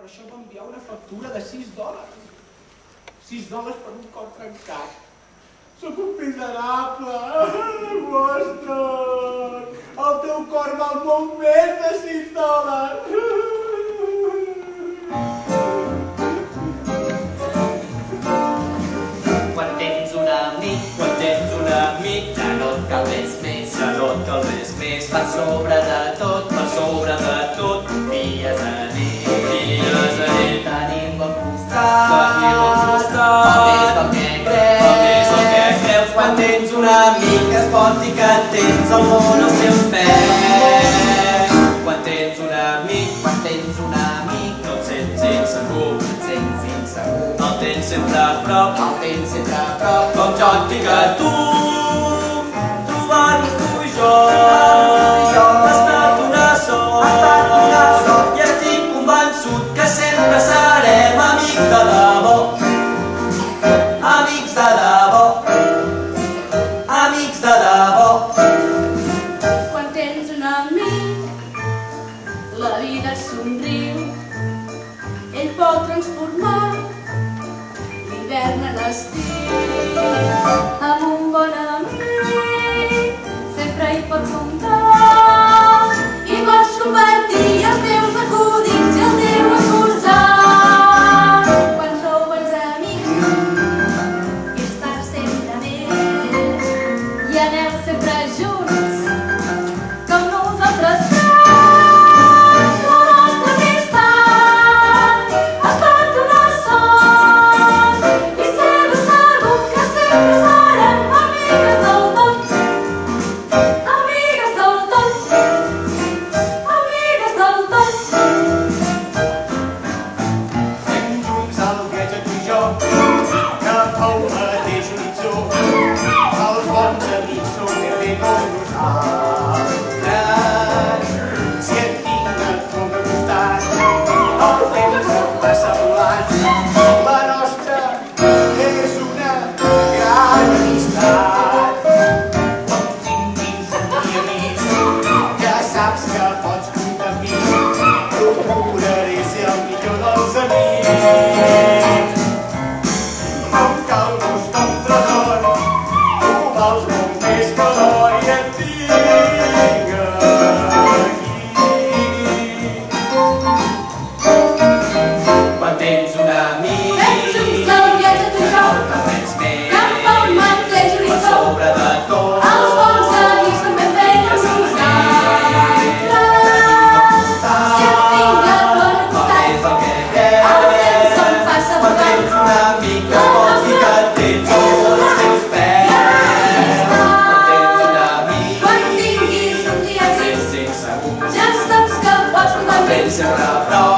per això m'enviar una factura de $6. $6 per un cor trencat. Sóc un miserable. Boston! El teu cor val molt més de $6. Quan tens un amic, ja no et cal res més, per sobre de tot, confies en ell, tenim al costat, el més del que creus, quan tens un amic que es pot dir que tens el món als teus peus. Quan tens un amic, no et sents insegur, el tens sempre a prop, com jo et tinc a tu, trobar-nos tu i jo, ha estat una sort, i estic convençut que sempre serem amics de debò, amics de debò, amics de debò. Quan tens un amic, la vida et somriu, ell pot transformar l'hivern en estiu. Amb un bon amic sempre hi pots comptar i pots compartir els teus acudits i el teu esmorzar. Quan sou bons amics i estàs sempre amb ells i aneu sempre junts com nosaltres tres. La nostra amistat ha estat una sort i segur que sempre serem amigues del tot, amigues del tot, amigues del tot. Estem junts al viatge tu i jo, cap al mateix horitzó. Els bons amics són ben com nosaltres. Si et tinc a tu al costat, el temps em passa volant. La nostra és una gran amistat. Com tinguis aquí amics, ja saps que pots comptar amb mi. Procuraré ser el millor dels amics. No em cal buscar un tresor, tu vals molt més que l'or i et tinc aquí. Quan tens un amic, Fem junts el viatge tu i jo, no res més, cap al mateix per horitzó. sobre de tot, Els bons amics també fem amb nosaltres. Si et tinc a tu al el costat, més del que el creus. temps em passa Quan tens volant. un amic que es pot dir que tens als teus peus. Quan tens un amic, Quan tinguis un dia no trist, ets insegur, ja saps que pots comptar amb el ell. tens sempre a prop,